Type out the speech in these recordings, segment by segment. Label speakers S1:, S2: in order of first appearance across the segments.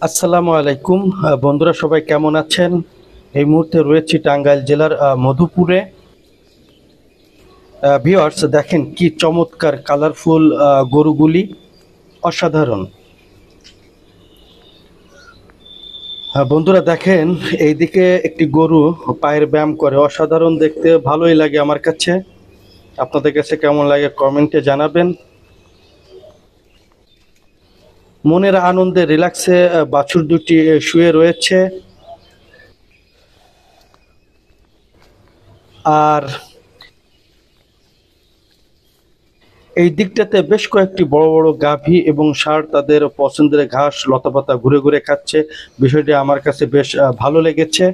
S1: আসসালামু আলাইকুম বন্ধুরা, সবাই কেমন আছেন? এই মুহূর্তে রয়েছি টাঙ্গাইল জেলার মধুপুরে। ভিউয়ার্স, দেখেন কি চমৎকার কালারফুল গরুগুলি, অসাধারণ। বন্ধুরা দেখেন, এইদিকে একটি গরু পায়ের ব্যায়াম করে, অসাধারণ দেখতে, ভালোই লাগে আমার কাছে। আপনাদের কাছে কেমন লাগে কমেন্টে জানাবেন। মনের আনন্দে রিল্যাক্সে বাছুর দুটি শুয়ে রয়েছে। আর এই দিকটাতে বেশ কয়েকটি বড় বড় গাভী এবং ষাঁড় তাদের পছন্দের ঘাস লতাপাতা ঘুরে ঘুরে খাচ্ছে। বিষয়টি আমার কাছে বেশ ভালো লেগেছে।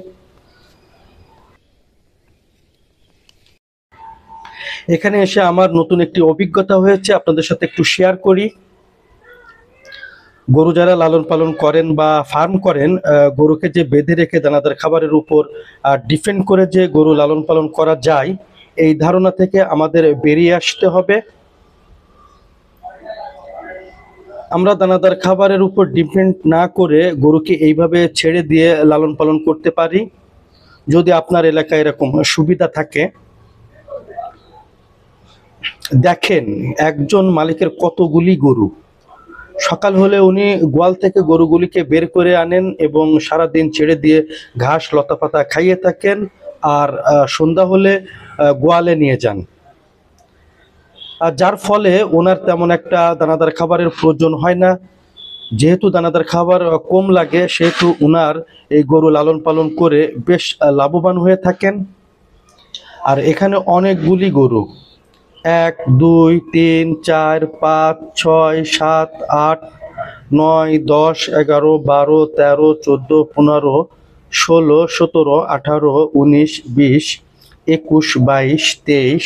S1: এখানে এসে আমার নতুন একটি অভিজ্ঞতা হয়েছে, আপনাদের সাথে একটু শেয়ার করি। গরু যারা লালন পালন করেন বা ফার্ম করেন, গরুকে যে বেঁধে রেখে দানাদার খাবারের উপর ডিপেন্ড করে যে গরু লালন পালন করা যায়, এই ধারণা থেকে আমাদের বেরিয়ে আসতে হবে। আমরা দানাদার খাবারের উপর ডিপেন্ড না করে গরুকে এইভাবে ছেড়ে দিয়ে লালন পালন করতে পারি, যদি আপনার এলাকায় এরকম সুবিধা থাকে। দেখেন একজন মালিকের কতগুলি গরু। সকাল হলে উনি গোয়াল থেকে গরুগুলিকে বের করে আনেন এবং সারাদিন ছেড়ে দিয়ে ঘাস লতাপাতা খাইয়ে থাকেন। আর সন্ধ্যা হলে গোয়ালে নিয়ে যান। আর যার ফলে ওনার তেমন একটা দানাদার খাবারের প্রয়োজন হয় না। যেহেতু দানাদার খাবার কম লাগে, সেহেতু উনার এই গরু লালন পালন করে বেশ লাভবান হয়ে থাকেন। আর এখানে অনেকগুলি গরু, 1 2 3 4 5 6 7 8 9 10 11 12 13 14 15 16 17 18 19 20 21 22 23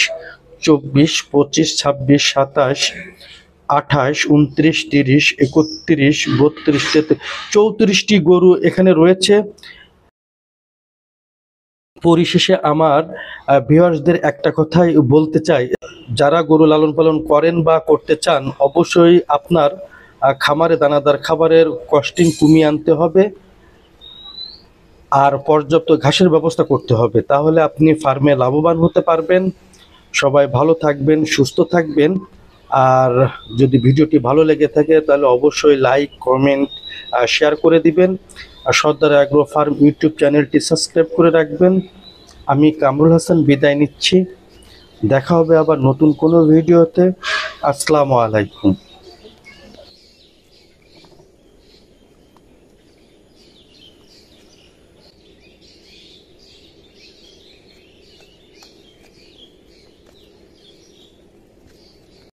S1: 24 25 26 27 28 29 30 31 32 33 34টি গরু এখানে রয়েছে। পরিশেষে আমার ভিউয়ার্সদের একটা কথাই বলতে চাই, যারা গরু লালন পালন করেন বা করতে চান, অবশ্যই আপনার খামারে দানাদার খাবারের কস্টিং কমিয়ে আনতে হবে আর পর্যাপ্ত ঘাসের ব্যবস্থা করতে হবে। তাহলে আপনি ফার্মে লাভবান হতে পারবেন। সবাই ভালো থাকবেন, সুস্থ থাকবেন। আর যদি ভিডিওটি ভালো লেগে থাকে তাহলে অবশ্যই লাইক, কমেন্ট, শেয়ার করে দিবেন। আর সর্দার অ্যাগ্রো ফার্ম ইউটিউব চ্যানেলটি সাবস্ক্রাইব করে রাখবেন। আমি কামরুল হাসান বিদায় নিচ্ছি। দেখা হবে আবার নতুন কোনো ভিডিওতে। আসসালামু আলাইকুম।